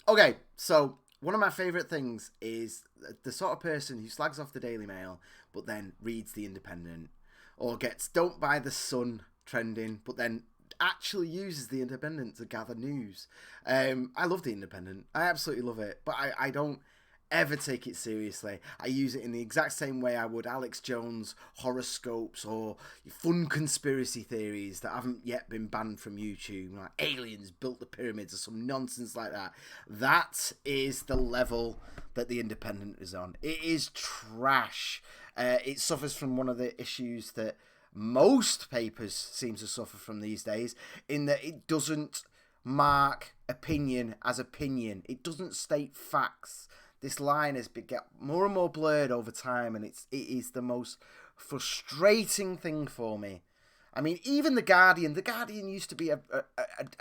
Okay, so one of my favourite things is the sort of person who slags off the Daily Mail but then reads the Independent, or gets "Don't Buy the Sun" trending but then actually uses the Independent to gather news. I love the Independent. I absolutely love it, but I don't ever take it seriously. I use it in the exact same way I would Alex Jones horoscopes or fun conspiracy theories that haven't yet been banned from YouTube, like aliens built the pyramids or some nonsense like that. That is the level that the Independent is on. It is trash. It suffers from one of the issues that most papers seem to suffer from these days, in that it doesn't mark opinion as opinion. It doesn't state facts. This line has get more and more blurred over time, and it is the most frustrating thing for me. I mean, even The Guardian. The Guardian used to be a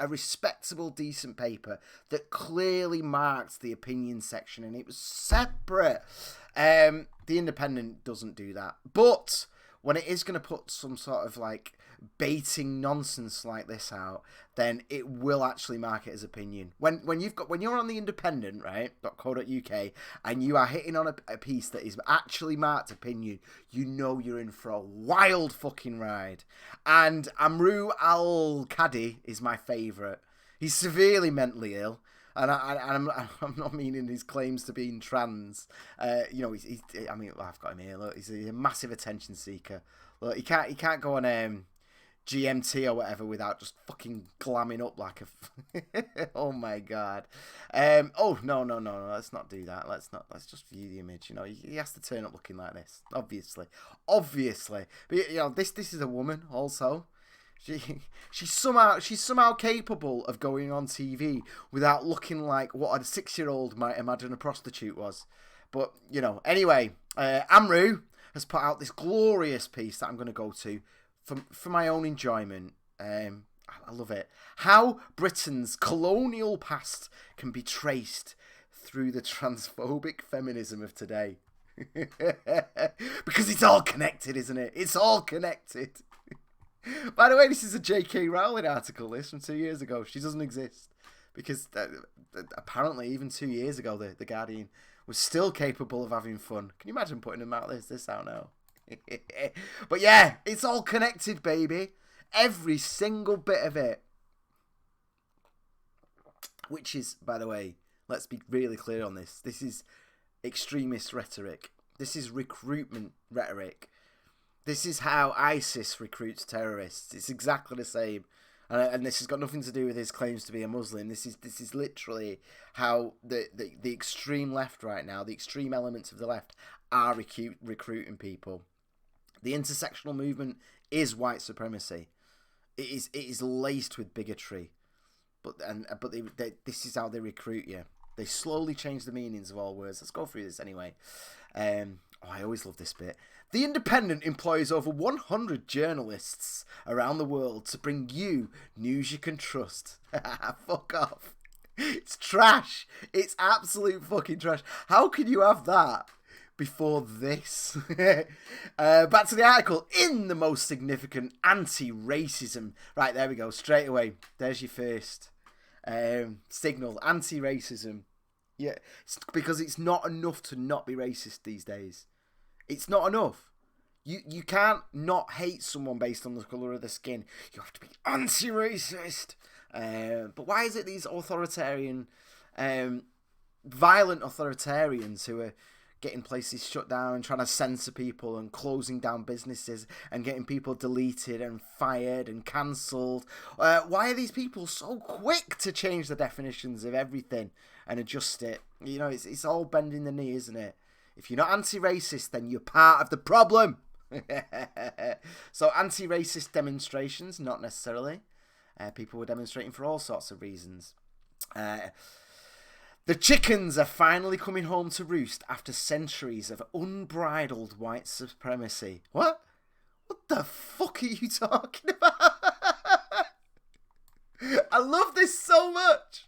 respectable, decent paper that clearly marked the opinion section, and it was separate. The Independent doesn't do that. But when it is going to put some sort of like baiting nonsense like this out, then it will actually mark it as opinion. When you're on the Independent, right, .co.uk, and you are hitting on a piece that is actually marked opinion, you know you're in for a wild fucking ride. And Amrou Al-Kadi is my favourite. He's severely mentally ill. And I'm not meaning his claims to being trans. He's I mean, I've got him here. Look, he's a massive attention seeker. Look, he can't go on GMT or whatever without just fucking glamming up like a. Oh my god. No. Let's not do that. Let's just view the image. You know, he has to turn up looking like this. Obviously. But you know, this is a woman also. She's somehow capable of going on TV without looking like what a 6-year-old might imagine a prostitute was. But, you know, anyway, Amrou has put out this glorious piece that I'm going to go to for my own enjoyment. I love it. How Britain's colonial past can be traced through the transphobic feminism of today. Because it's all connected, isn't it? It's all connected. By the way, this is a J.K. Rowling article, this, from 2 years ago. She doesn't exist. Because apparently, even 2 years ago, the Guardian was still capable of having fun. Can you imagine putting them out this out now? But yeah, it's all connected, baby. Every single bit of it. Which is, by the way, let's be really clear on this. This is extremist rhetoric. This is recruitment rhetoric. This is how ISIS recruits terrorists. It's exactly the same. And this has got nothing to do with his claims to be a Muslim. This is literally how the extreme left right now, the extreme elements of the left, are recruiting people. The intersectional movement is white supremacy. It is laced with bigotry. But this is how they recruit you. They slowly change the meanings of all words. Let's go through this anyway. I always love this bit. The Independent employs over 100 journalists around the world to bring you news you can trust. Fuck off. It's trash. It's absolute fucking trash. How can you have that before this? Back to the article. In the most significant anti-racism. Right, there we go. Straight away. There's your first signal. Anti-racism. Yeah, because it's not enough to not be racist these days. It's not enough. You can't not hate someone based on the colour of their skin. You have to be anti-racist. But why is it these authoritarian, violent authoritarians who are getting places shut down and trying to censor people and closing down businesses and getting people deleted and fired and cancelled? Why are these people so quick to change the definitions of everything and adjust it? You know, it's all bending the knee, isn't it? If you're not anti-racist, then you're part of the problem. So anti-racist demonstrations, not necessarily. People were demonstrating for all sorts of reasons. The chickens are finally coming home to roost after centuries of unbridled white supremacy. What? What the fuck are you talking about? I love this so much.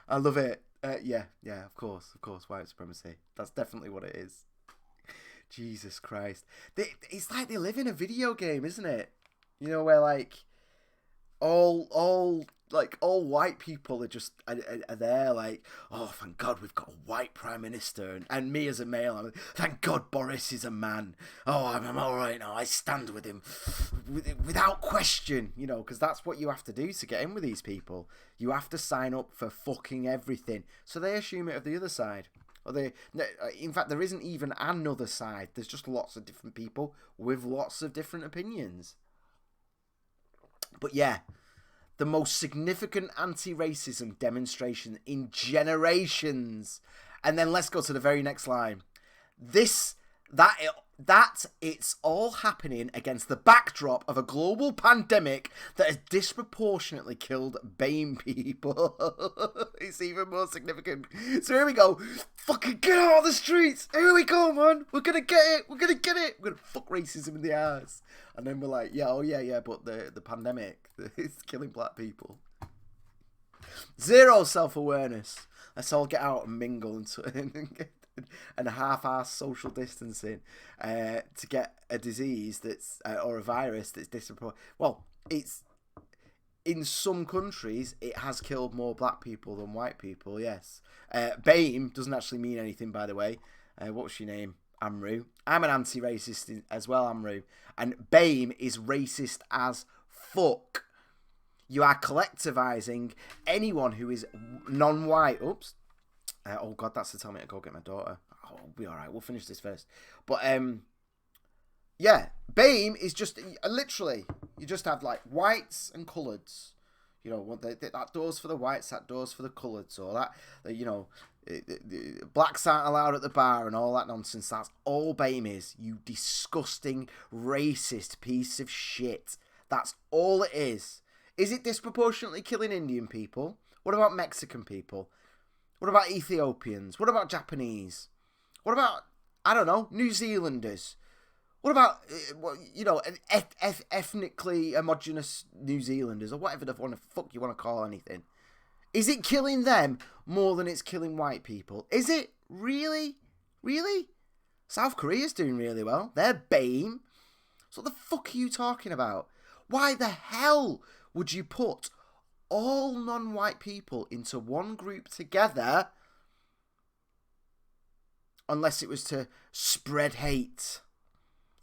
I love it. Yeah, of course, white supremacy. That's definitely what it is. Jesus Christ. It's like they live in a video game, isn't it? You know, where like all white people are just are there like, oh, thank God we've got a white prime minister, and me as a male, I'm like, thank God Boris is a man. Oh, I'm all right now. I stand with him without question, you know, because that's what you have to do to get in with these people. You have to sign up for fucking everything, so they assume it of the other side. Or in fact, there isn't even another side. There's just lots of different people with lots of different opinions. But yeah, the most significant anti-racism demonstration in generations. And then let's go to the very next line. That it's all happening against the backdrop of a global pandemic that has disproportionately killed BAME people. It's even more significant. So here we go. Fucking get out of the streets. Here we go, man. We're going to get it. We're going to get it. We're going to fuck racism in the ass. And then we're like, yeah, oh yeah, but the pandemic is killing black people. Zero self-awareness. Let's all get out and mingle and half-ass social distancing to get a disease that's or a virus that's disproportionate. Well, it's in some countries it has killed more black people than white people. Yes, BAME doesn't actually mean anything, by the way. What's your name? Amru. I'm an anti-racist as well, Amru. And BAME is racist as fuck. You are collectivizing anyone who is non-white. Oops. Oh God, that's the time to go get my daughter. Oh, we'll be all right. We'll finish this first. But yeah, BAME is just literally you just have like whites and coloureds. You know, that door's for the whites, that door's for the coloureds, or that you know, blacks aren't allowed at the bar and all that nonsense. That's all BAME is. You disgusting racist piece of shit. That's all it is. Is it disproportionately killing Indian people? What about Mexican people? What about Ethiopians? What about Japanese? What about, I don't know, New Zealanders? What about, you know, ethnically homogenous New Zealanders or whatever the fuck you want to call anything? Is it killing them more than it's killing white people? Is it? Really? Really? South Korea's doing really well. They're BAME. So what the fuck are you talking about? Why the hell would you put all non-white people into one group together unless it was to spread hate,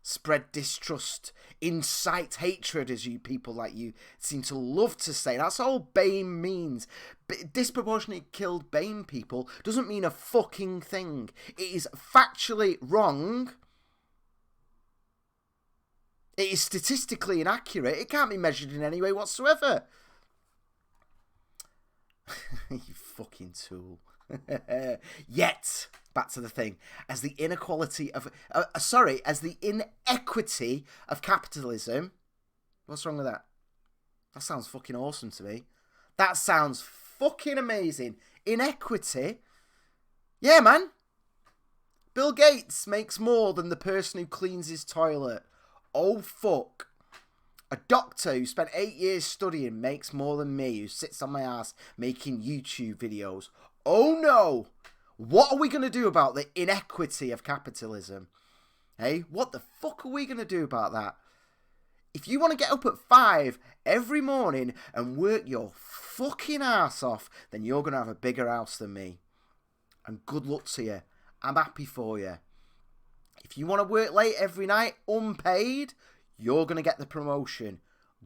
spread distrust, incite hatred, as you people like you seem to love to say? That's all BAME means. Disproportionately killed BAME people doesn't mean a fucking thing. It is factually wrong. It is statistically inaccurate. It can't be measured in any way whatsoever. You fucking tool. Yet, back to the thing, as the inequity of capitalism. What's wrong with that? That sounds fucking awesome to me. That sounds fucking amazing. Inequity. Yeah, man. Bill Gates makes more than the person who cleans his toilet. Oh, fuck. A doctor who spent 8 years studying makes more than me, who sits on my ass making YouTube videos. Oh no! What are we going to do about the inequity of capitalism? Hey, what the fuck are we going to do about that? If you want to get up at 5 every morning and work your fucking ass off, then you're going to have a bigger house than me. And good luck to you. I'm happy for you. If you want to work late every night, unpaid, you're going to get the promotion.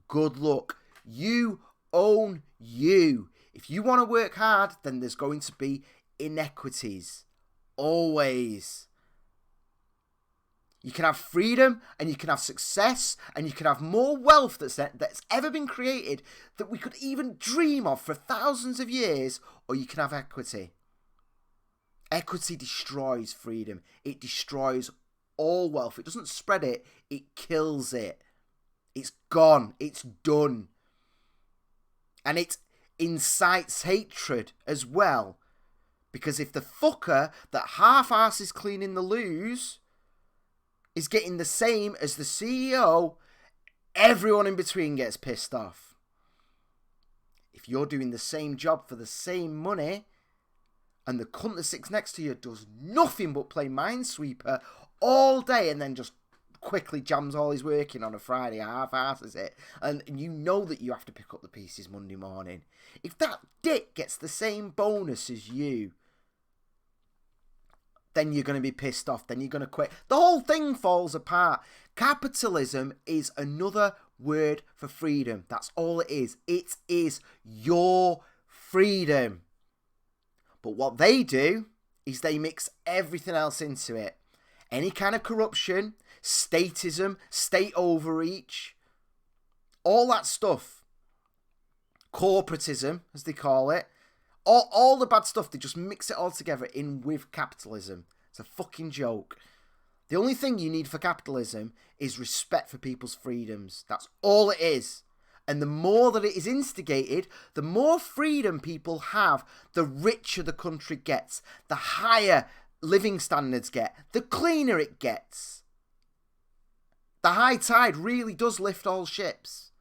Good luck. You own you. If you want to work hard, then there's going to be inequities. Always. You can have freedom and you can have success and you can have more wealth that's ever been created that we could even dream of for thousands of years, or you can have equity. Equity destroys freedom. It destroys all wealth. It doesn't spread it. It kills it. It's gone. It's done. And it incites hatred as well. Because if the fucker that half-ass is cleaning the loos is getting the same as the CEO, everyone in between gets pissed off. If you're doing the same job for the same money, and the cunt that sits next to you does nothing but play Minesweeper all day and then just quickly jams all his work in on a Friday, half-asses it, and you know that you have to pick up the pieces Monday morning. If that dick gets the same bonus as you, then you're going to be pissed off, then you're going to quit. The whole thing falls apart. Capitalism is another word for freedom. That's all it is. It is your freedom. But what they do is they mix everything else into it. Any kind of corruption, statism, state overreach, all that stuff. Corporatism, as they call it. All the bad stuff, they just mix it all together in with capitalism. It's a fucking joke. The only thing you need for capitalism is respect for people's freedoms. That's all it is. And the more that it is instigated, the more freedom people have, the richer the country gets, the higher living standards get, the cleaner it gets. The high tide really does lift all ships.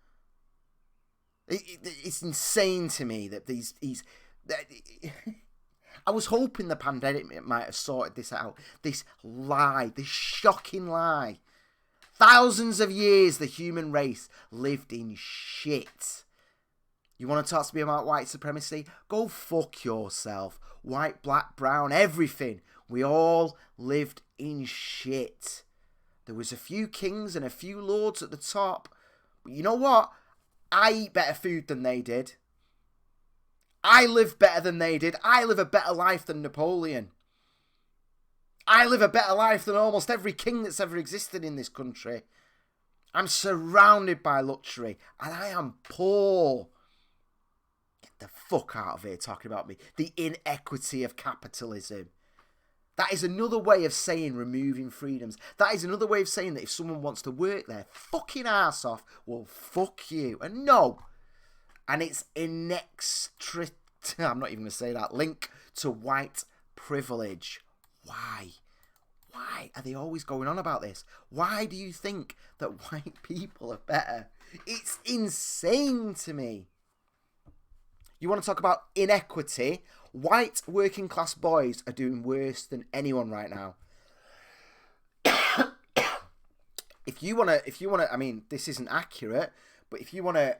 It's insane to me that these I was hoping the pandemic might have sorted this out. This lie, this shocking lie. Thousands of years the human race lived in shit. You want to talk to me about white supremacy? Go fuck yourself. White, black, brown, everything. We all lived in shit. There was a few kings and a few lords at the top. But you know what? I eat better food than they did. I live better than they did. I live a better life than Napoleon. I live a better life than almost every king that's ever existed in this country. I'm surrounded by luxury, and I am poor. Get the fuck out of here talking about me. The inequity of capitalism. That is another way of saying removing freedoms. That is another way of saying that if someone wants to work their fucking ass off, well, fuck you. And no. And it's inextricable, I'm not even going to say that, link to white privilege. Why? Why are they always going on about this? Why do you think that white people are better? It's insane to me. You want to talk about inequity? White working class boys are doing worse than anyone right now. If you want to, I mean, this isn't accurate, but if you want to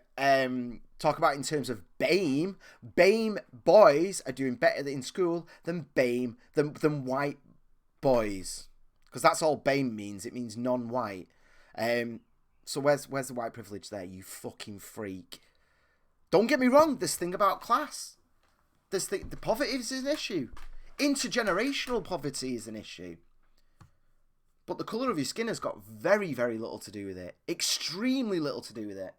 talk about it in terms of BAME boys are doing better in school than than white boys, because that's all BAME means. It means non-white. So where's the white privilege there? You fucking freak. Don't get me wrong. This thing about class, the poverty is an issue. Intergenerational poverty is an issue. But the colour of your skin has got very, very little to do with it. Extremely little to do with it.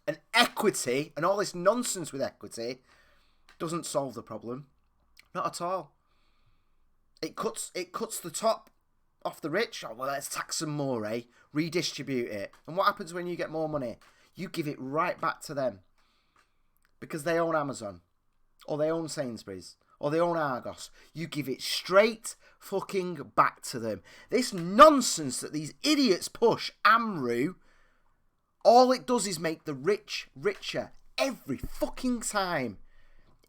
And equity, and all this nonsense with equity, doesn't solve the problem. Not at all. It cuts the top off the rich. Oh, well, let's tax some more, eh? Redistribute it. And what happens when you get more money? You give it right back to them. Because they own Amazon. Or they own Sainsbury's. Or they own Argos. You give it straight fucking back to them. This nonsense that these idiots push, AMRU, all it does is make the rich richer every fucking time.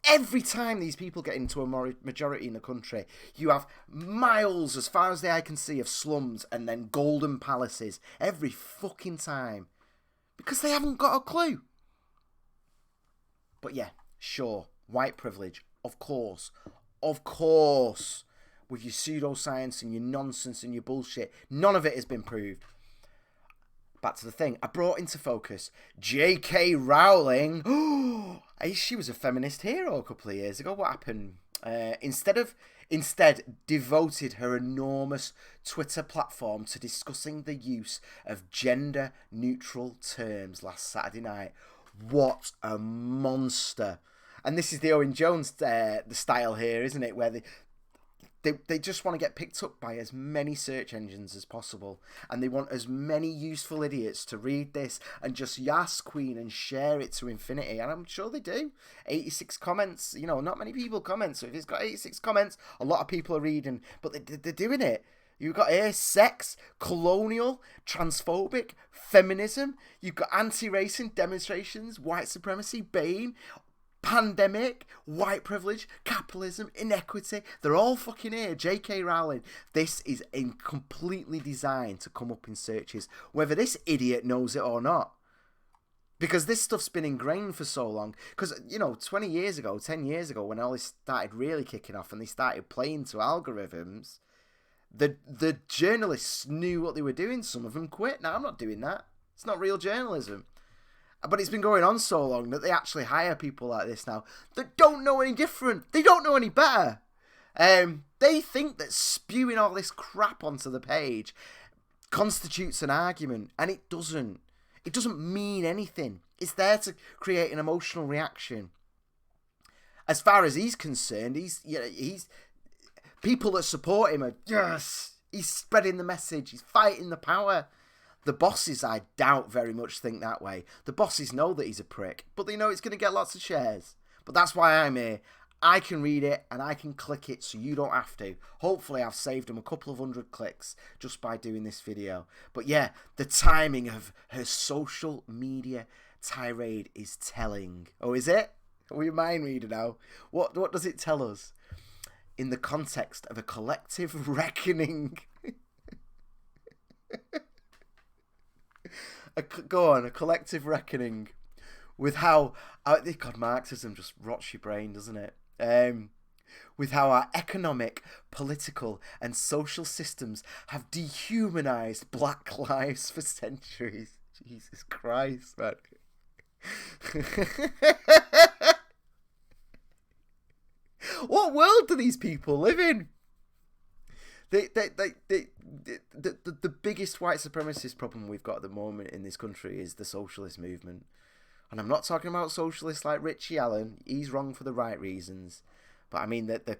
Every time these people get into a majority in the country, you have miles as far as the eye can see of slums and then golden palaces every fucking time. Because they haven't got a clue. But yeah, sure, white privilege, of course. Of course. With your pseudoscience and your nonsense and your bullshit. None of it has been proved. Back to the thing. I brought into focus J.K. Rowling. She was a feminist hero a couple of years ago. What happened? Instead devoted her enormous Twitter platform to discussing the use of gender-neutral terms last Saturday night. What a monster. And this is the Owen Jones the style here, isn't it? Where they just want to get picked up by as many search engines as possible. And they want as many useful idiots to read this and just yas queen and share it to infinity. And I'm sure they do. 86 comments. You know, not many people comment. So if it's got 86 comments, a lot of people are reading. But they're doing it. You've got here sex, colonial, transphobic, feminism. You've got anti-racing demonstrations, white supremacy, BAME. Pandemic, white privilege, capitalism, inequity, they're all fucking here. J.K. Rowling, this is completely designed to come up in searches, whether this idiot knows it or not. Because this stuff's been ingrained for so long. Because, 20 years ago, 10 years ago, when all this started really kicking off and they started playing to algorithms, the journalists knew what they were doing. Some of them quit. Now, I'm not doing that. It's not real journalism. But it's been going on so long that they actually hire people like this now that don't know any different. They don't know any better. They think that spewing all this crap onto the page constitutes an argument, and it doesn't. It doesn't mean anything. It's there to create an emotional reaction. As far as he's concerned, he's people that support him are, yes, he's spreading the message, he's fighting the power. The bosses, I doubt very much think that way. The bosses know that he's a prick, but they know it's going to get lots of shares. But that's why I'm here. I can read it and I can click it so you don't have to. Hopefully I've saved him a couple of 100 clicks just by doing this video. But yeah, the timing of her social media tirade is telling. Oh, is it? Are we mind reader now? What does it tell us? In the context of a collective reckoning. A collective reckoning with how... God, Marxism just rots your brain, doesn't it? With how our economic, political and social systems have dehumanized black lives for centuries. Jesus Christ, man. What world do these people live in? The biggest white supremacist problem we've got at the moment in this country is the socialist movement. And I'm not talking about socialists like Richie Allen. He's wrong for the right reasons. But I mean the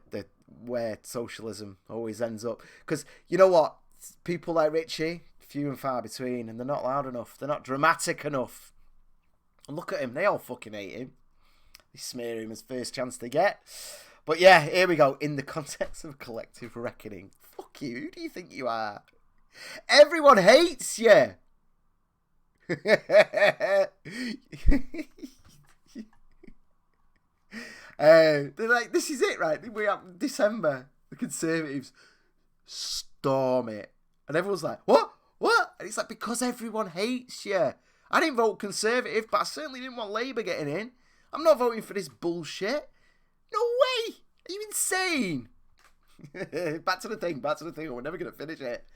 where socialism always ends up. Because you know what? People like Richie, few and far between, and they're not loud enough. They're not dramatic enough. And look at him. They all fucking hate him. They smear him as first chance they get. But yeah, here we go. In the context of collective reckoning. Fuck you. Who do you think you are? Everyone hates you. They're like, this is it, right? We have December. The Conservatives storm it. And everyone's like, what? And it's like, because everyone hates you. I didn't vote Conservative, but I certainly didn't want Labour getting in. I'm not voting for this bullshit. No way! Are you insane? Back to the thing. We're never going to finish it.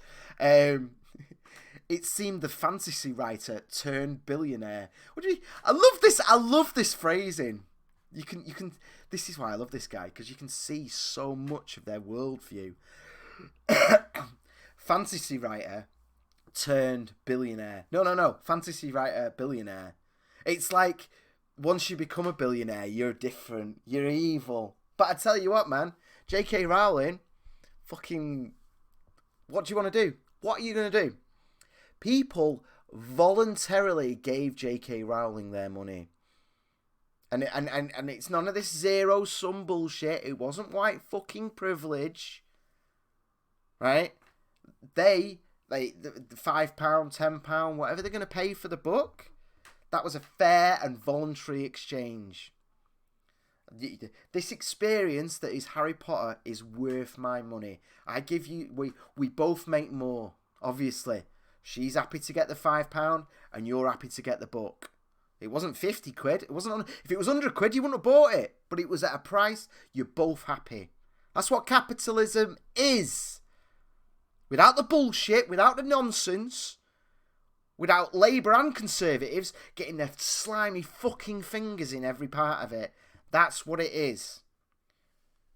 It seemed the fantasy writer turned billionaire. What do you mean? I love this phrasing. You can. This is why I love this guy, because you can see so much of their worldview. Fantasy writer turned billionaire. No. Fantasy writer billionaire. It's like, once you become a billionaire, you're different. You're evil. But I tell you what, man. J.K. Rowling, fucking... What do you want to do? What are you going to do? People voluntarily gave J.K. Rowling their money. And it's none of this zero-sum bullshit. It wasn't white fucking privilege. Right? The £5, £10, whatever they're going to pay for the book, that was a fair and voluntary exchange. This experience that is Harry Potter is worth my money. I give you... We both make more, obviously. She's happy to get the £5 and you're happy to get the book. It wasn't 50 quid. It wasn't. If it was 100 quid, you wouldn't have bought it. But it was at a price. You're both happy. That's what capitalism is. Without the bullshit, without the nonsense, without Labour and Conservatives getting their slimy fucking fingers in every part of it. That's what it is.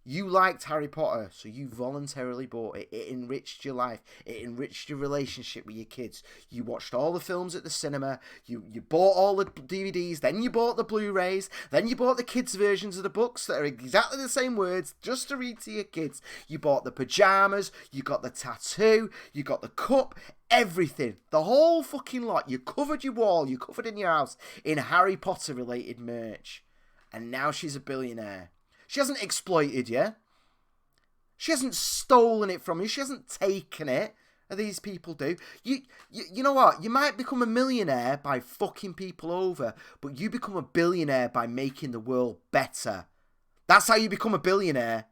You liked Harry Potter, so you voluntarily bought it. It enriched your life. It enriched your relationship with your kids. You watched all the films at the cinema. You bought all the DVDs. Then you bought the Blu-rays. Then you bought the kids' versions of the books that are exactly the same words just to read to your kids. You bought the pyjamas. You got the tattoo. You got the cup. Everything. The whole fucking lot. You covered your wall. You covered in your house in Harry Potter-related merch. And now she's a billionaire. She hasn't exploited you. She hasn't stolen it from you. She hasn't taken it these people do. You know what? You might become a millionaire by fucking people over, but you become a billionaire by making the world better. That's how you become a billionaire.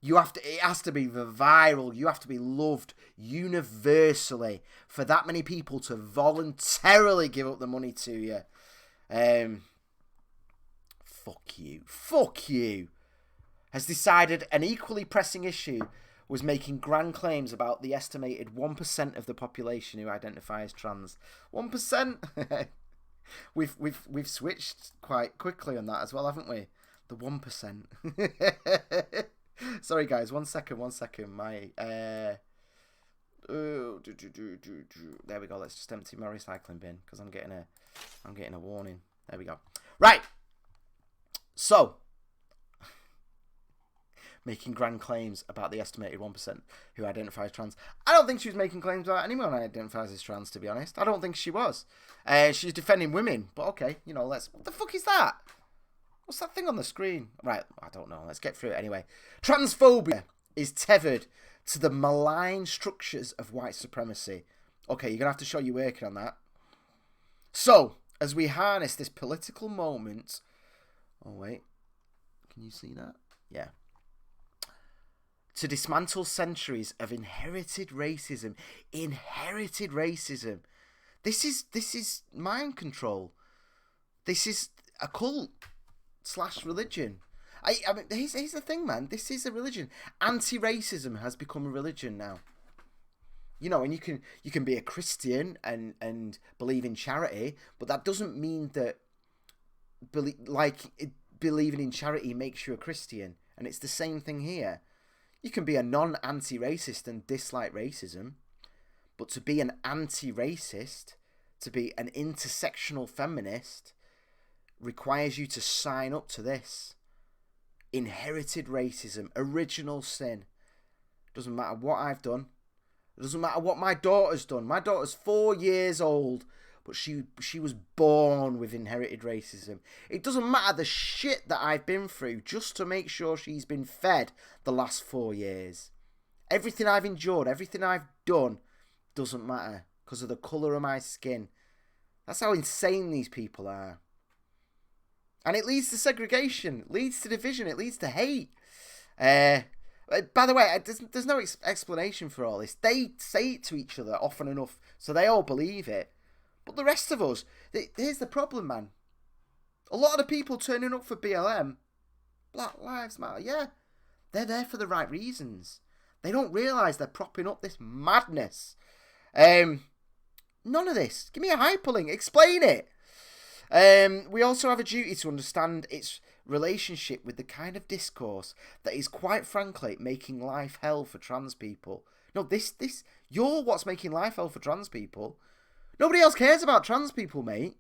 It has to be viral. You have to be loved universally for that many people to voluntarily give up the money to you. Fuck you. Has decided an equally pressing issue was making grand claims about the estimated 1% of the population who identify as trans. 1%? We've switched quite quickly on that as well, haven't we? The 1%. Sorry guys, one second. My there we go. Let's just empty my recycling bin because I'm getting a warning. There we go. Right. So, making grand claims about the estimated 1% who identify as trans. I don't think she was making claims about anyone who identifies as trans, to be honest. I don't think she was. She's defending women, but okay, what the fuck is that? What's that thing on the screen? Right, I don't know. Let's get through it anyway. Transphobia is tethered to the malign structures of white supremacy. Okay, you're going to have to show you're working on that. So, as we harness this political moment... Oh, wait. Can you see that? Yeah. To dismantle centuries of inherited racism. Inherited racism. This is mind control. This is a cult / religion. I mean, here's the thing, man. This is a religion. Anti-racism has become a religion now. And you can be a Christian and believe in charity, but that doesn't mean that believing in charity makes you a Christian. And it's the same thing here. You can be a non-anti-racist and dislike racism, but to be an anti-racist, to be an intersectional feminist, requires you to sign up to this. Inherited racism, original sin. Doesn't matter what I've done. It doesn't matter what my daughter's done. My daughter's 4 years old, but she was born with inherited racism. It doesn't matter the shit that I've been through just to make sure she's been fed the last 4 years. Everything I've endured, everything I've done, doesn't matter because of the colour of my skin. That's how insane these people are. And it leads to segregation, it leads to division, it leads to hate. By the way, there's no explanation for all this. They say it to each other often enough, so they all believe it. But the rest of us, here's the problem, man. A lot of the people turning up for BLM, Black Lives Matter, yeah, they're there for the right reasons. They don't realise they're propping up this madness. None of this. Give me a hyperlink. Explain it. We also have a duty to understand its relationship with the kind of discourse that is quite frankly making life hell for trans people. No, you're what's making life hell for trans people. Nobody else cares about trans people, mate.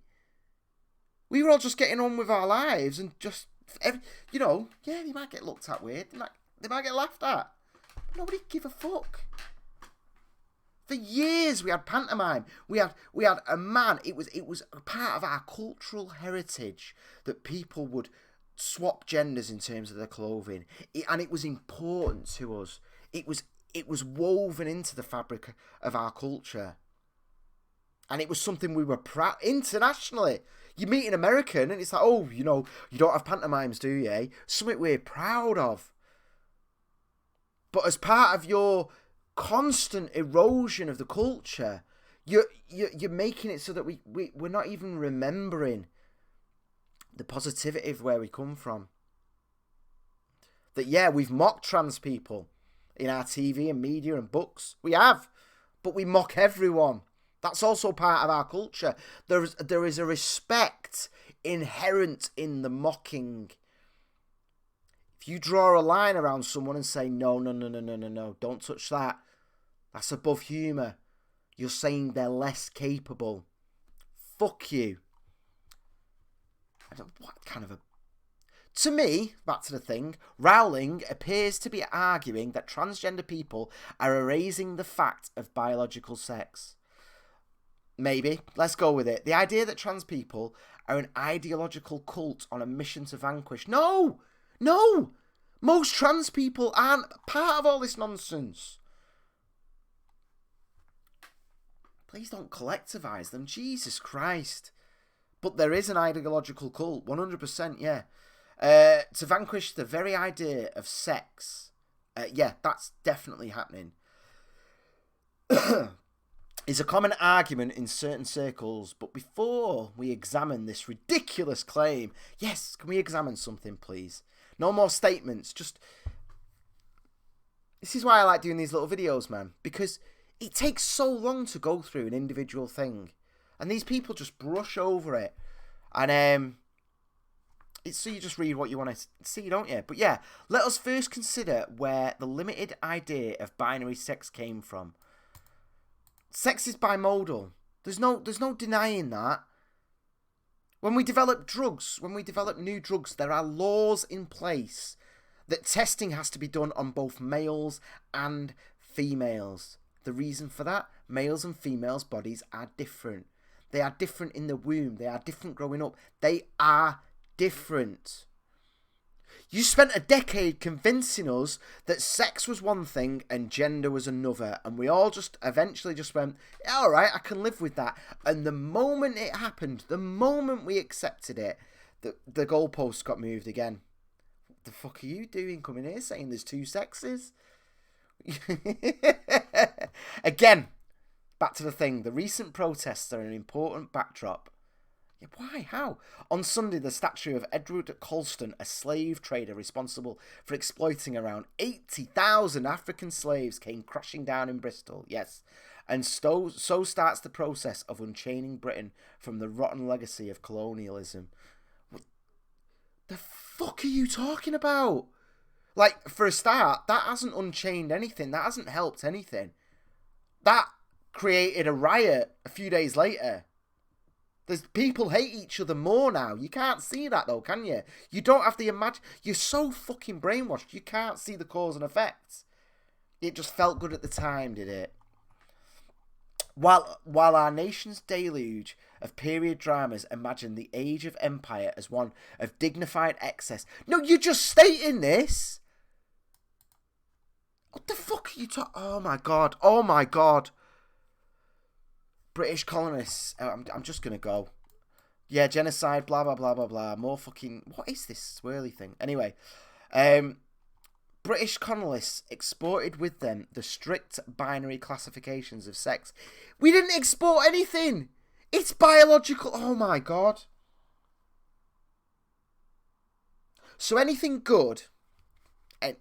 We were all just getting on with our lives and just, yeah, they might get looked at weird. They might get laughed at. Nobody give a fuck. For years we had pantomime. We had a man. It was a part of our cultural heritage that people would swap genders in terms of their clothing, and it was important to us. It was woven into the fabric of our culture, and it was something we were proud internationally. You meet an American and it's like, oh, you don't have pantomimes, do you? Something we're proud of. But as part of your constant erosion of the culture, you're making it so that we're not even remembering the positivity of where we come from. That, yeah, we've mocked trans people in our TV and media and books. We have. But we mock everyone. That's also part of our culture. There is a respect inherent in the mocking. If you draw a line around someone and say, no, don't touch that, that's above humour, you're saying they're less capable. Fuck you. To me, back to the thing, Rowling appears to be arguing that transgender people are erasing the fact of biological sex. Maybe. Let's go with it. The idea that trans people are an ideological cult on a mission to vanquish. No! Most trans people aren't part of all this nonsense. Please don't collectivise them. Jesus Christ. But there is an ideological cult. 100%, yeah. To vanquish the very idea of sex. Yeah, that's definitely happening. Is a common argument in certain circles. But before we examine this ridiculous claim, yes, can we examine something, please? No more statements. Just... This is why I like doing these little videos, man. Because it takes so long to go through an individual thing. And these people just brush over it. And so you just read what you want to see, don't you? But yeah, let us first consider where the limited idea of binary sex came from. Sex is bimodal. There's no denying that. When we develop drugs, when we develop new drugs, there are laws in place that testing has to be done on both males and females. The reason for that, males and females' bodies are different. They are different in the womb. They are different growing up. They are different. You spent a decade convincing us that sex was one thing and gender was another. And we all just eventually just went, yeah, all right, I can live with that. And the moment it happened, the moment we accepted it, the goalposts got moved again. What the fuck are you doing coming here saying there's two sexes? Again, back to the thing. The recent protests are an important backdrop. Yeah, why? How? On Sunday, the statue of Edward Colston, a slave trader responsible for exploiting around 80,000 African slaves, came crashing down in Bristol. Yes. And so starts the process of unchaining Britain from the rotten legacy of colonialism. What the fuck are you talking about? Like, for a start, that hasn't unchained anything. That hasn't helped anything. That created a riot a few days later. People hate each other more now. You can't see that though, can you? You don't have the imagine. You're so fucking brainwashed. You can't see the cause and effects. It just felt good at the time, did it? While our nation's deluge of period dramas imagined the age of empire as one of dignified excess. No, you're just stating this. What the fuck are you talking? Oh my god. Oh my god. British colonists. I'm just going to go. Yeah, genocide, blah, blah, blah, blah, blah. More fucking... What is this swirly thing? Anyway. British colonists exported with them the strict binary classifications of sex. We didn't export anything. It's biological. Oh my god. So anything good,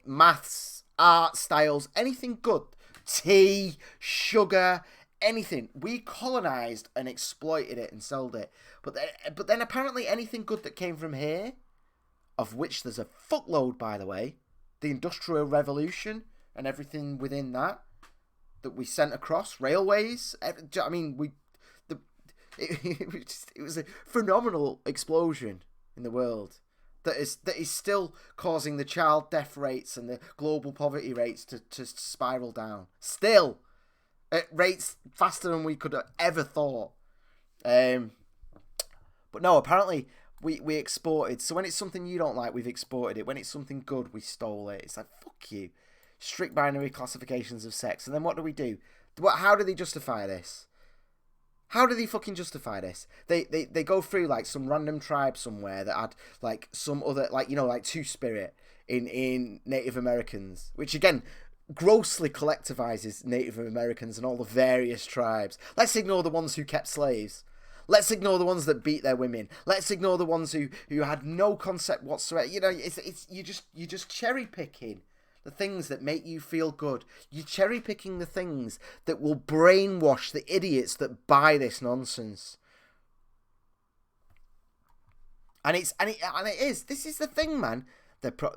maths, art styles, anything good, tea, sugar, anything, we colonised and exploited it and sold it. But then apparently anything good that came from here, of which there's a fuckload, by the way, the Industrial Revolution and everything within that we sent across, railways. I mean, it was a phenomenal explosion in the world that is still causing the child death rates and the global poverty rates to spiral down. Still. At rates faster than we could have ever thought. But no, apparently we exported. So when it's something you don't like, we've exported it. When it's something good, we stole it. It's like, fuck you. Strict binary classifications of sex. And then what do? How do they justify this? How do they fucking justify this? They go through like some random tribe somewhere that had like some other, like, you know, like Two-Spirit in Native Americans. Which again... grossly collectivizes Native Americans and all the various tribes. Let's ignore the ones who kept slaves. Let's ignore the ones that beat their women. Let's ignore the ones who had no concept whatsoever. You know, it's you just cherry picking the things that make you feel good. You're cherry picking the things that will brainwash the idiots that buy this nonsense. And it is. This is the thing, man.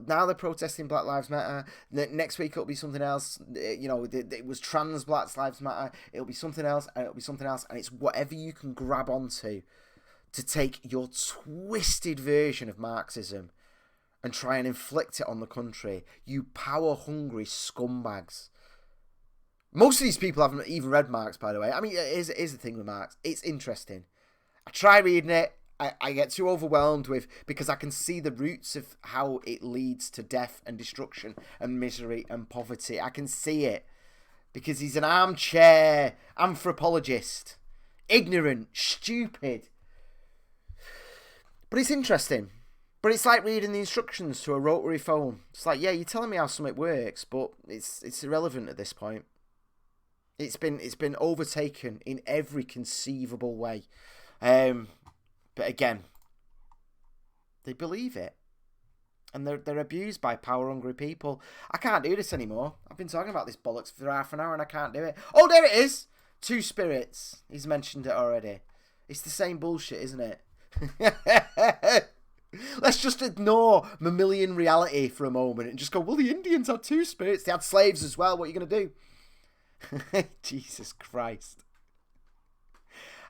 Now they're protesting Black Lives Matter. Next week it'll be something else. You know, it was trans Black Lives Matter. It'll be something else, and it'll be something else, and it's whatever you can grab onto to take your twisted version of Marxism and try and inflict it on the country. You power-hungry scumbags. Most of these people haven't even read Marx, by the way. I mean, here's the thing with Marx. It's interesting. I tried reading it. I get too overwhelmed with, because I can see the roots of how it leads to death and destruction and misery and poverty. I can see it because he's an armchair anthropologist, ignorant, stupid. But it's interesting. But it's like reading the instructions to a rotary phone. It's like, yeah, you're telling me how something works, but it's irrelevant at this point. It's been overtaken in every conceivable way. But again, they believe it. And they're abused by power-hungry people. I can't do this anymore. I've been talking about this bollocks for half an hour and I can't do it. Oh, there it is! Two spirits. He's mentioned it already. It's the same bullshit, isn't it? Let's just ignore mammalian reality for a moment and just go, well, the Indians had two spirits. They had slaves as well. What are you going to do? Jesus Christ.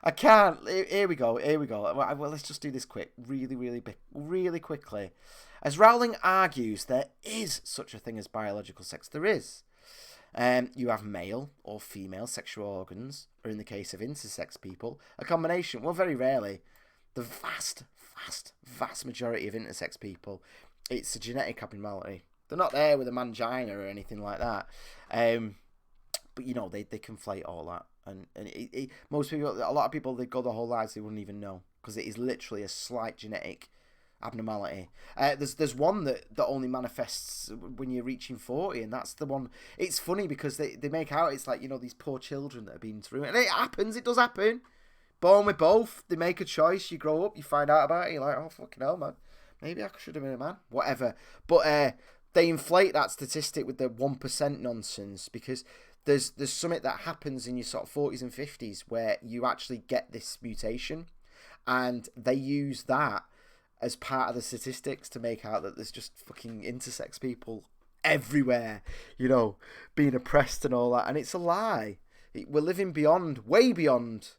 I can't. Here we go. Well, let's just do this really quickly. As Rowling argues, there is such a thing as biological sex. There is. You have male or female sexual organs, or in the case of intersex people, a combination. Well, very rarely. The vast majority of intersex people, it's a genetic abnormality. They're not there with a mangina or anything like that. But, you know, they conflate all that. And most people, a lot of people, they go their whole lives, they wouldn't even know. Because it is literally a slight genetic abnormality. There's one that only manifests when you're reaching 40, and that's the one. It's funny because they make out it's like, you know, these poor children that have been through it. And it does happen. Born with both, they make a choice, you grow up, you find out about it, you're like, oh, fucking hell, man. Maybe I should have been a man. Whatever. But they inflate that statistic with the 1% nonsense, because there's something that happens in your sort of 40s and 50s where you actually get this mutation, and they use that as part of the statistics to make out that there's just fucking intersex people everywhere, you know, being oppressed and all that. And it's a lie. We're living way beyond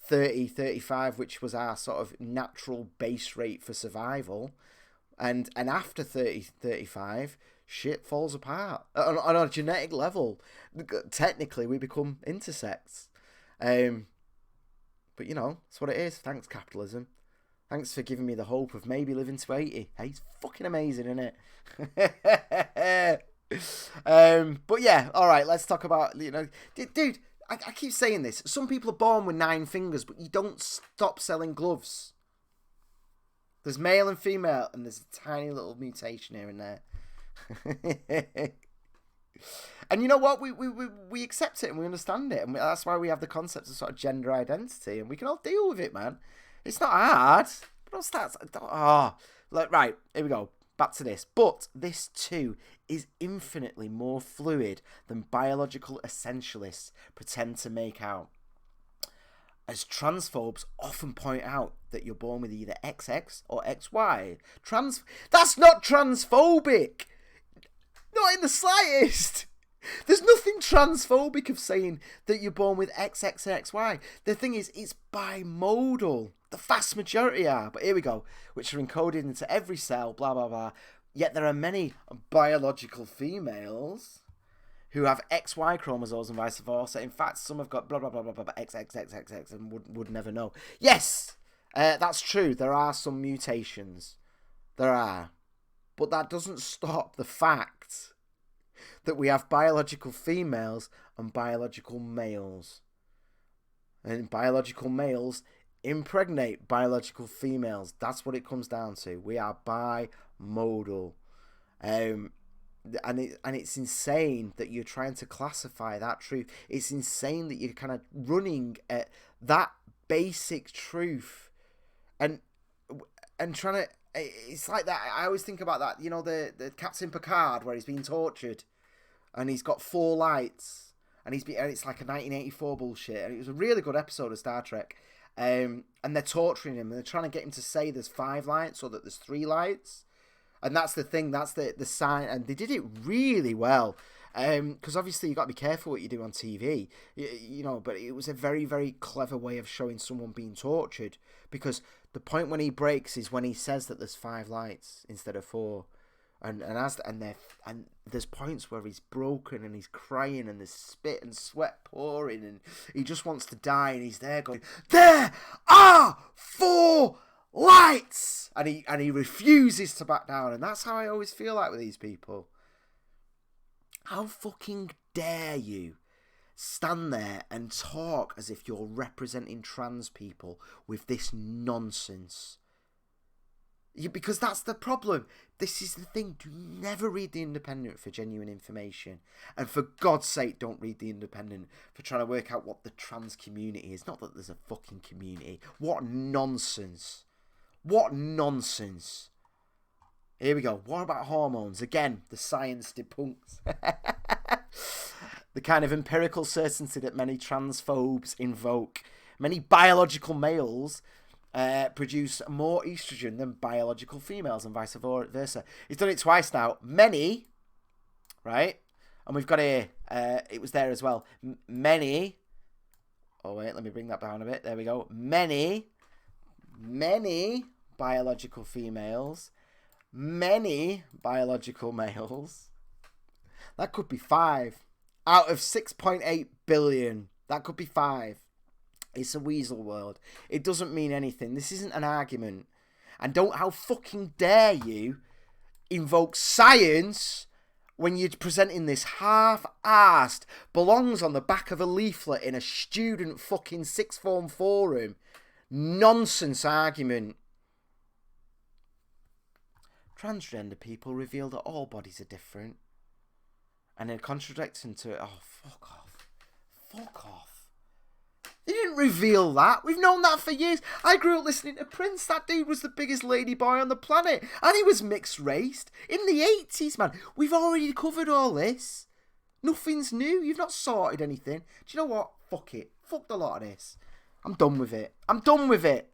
30, 35, which was our sort of natural base rate for survival. And after 30, 35, shit falls apart. On a genetic level, technically, we become intersex. But, you know, that's what it is. Thanks, capitalism. Thanks for giving me the hope of maybe living to 80. Hey, it's fucking amazing, isn't it? But yeah, all right, let's talk about, you know, dude, I keep saying this. Some people are born with 9 fingers, but you don't stop selling gloves. There's male and female, and there's a tiny little mutation here and there. And you know what? We accept it and we understand it, and that's why we have the concept of sort of gender identity, and we can all deal with it, man. It's not hard. Right, here we go. Back to this. But this too is infinitely more fluid than biological essentialists pretend to make out. As transphobes often point out that you're born with either XX or XY. That's not transphobic! Not in the slightest! There's nothing transphobic of saying that you're born with XX and XY. The thing is, it's bimodal. The vast majority are. But here we go. Which are encoded into every cell, blah, blah, blah. Yet there are many biological females who have XY chromosomes and vice versa. In fact, some have got blah, blah, blah, blah, blah, XXXXX and would never know. Yes! That's true. There are some mutations. There are. But that doesn't stop the fact that we have biological females and biological males. And biological males impregnate biological females. That's what it comes down to. We are bimodal. And it's insane that you're trying to classify that truth. It's insane that you're kind of running at that basic truth and trying to... It's like that. I always think about that. You know, the Captain Picard where he's being tortured and he's got 4 lights and it's like a 1984 bullshit. And it was a really good episode of Star Trek. And they're torturing him and they're trying to get him to say there's 5 lights or that there's 3 lights. And that's the thing. That's the sign. And they did it really well. Because obviously you've got to be careful what you do on TV. You know, but it was a very, very clever way of showing someone being tortured. Because the point when he breaks is when he says that there's 5 lights instead of 4. And there's points where he's broken and he's crying and there's spit and sweat pouring and he just wants to die and he's there going, there are 4 lights, and he refuses to back down. And that's how I always feel like with these people. How fucking dare you stand there and talk as if you're representing trans people with this nonsense? Because that's the problem. This is the thing. Do never read The Independent for genuine information. And for God's sake, don't read The Independent for trying to work out what the trans community is. Not that there's a fucking community. What nonsense. What nonsense. Here we go. What about hormones? Again, the science debunks. The kind of empirical certainty that many transphobes invoke. Many biological males produce more estrogen than biological females and vice versa. He's done it twice now. Many, right? And we've got here, it was there as well. Many, oh wait, let me bring that down a bit. There we go. Many biological females, many biological males. That could be 5. Out of 6.8 billion, that could be 5. It's a weasel world. It doesn't mean anything. This isn't an argument. And how fucking dare you invoke science when you're presenting this half-arsed, belongs on the back of a leaflet in a student fucking sixth form forum nonsense argument. Transgender people reveal that all bodies are different. And then contradicting to it. Oh, fuck off. Fuck off. They didn't reveal that. We've known that for years. I grew up listening to Prince. That dude was the biggest lady boy on the planet. And he was mixed raced. In the 80s, man. We've already covered all this. Nothing's new. You've not sorted anything. Do you know what? Fuck it. Fuck the lot of this. I'm done with it. I'm done with it.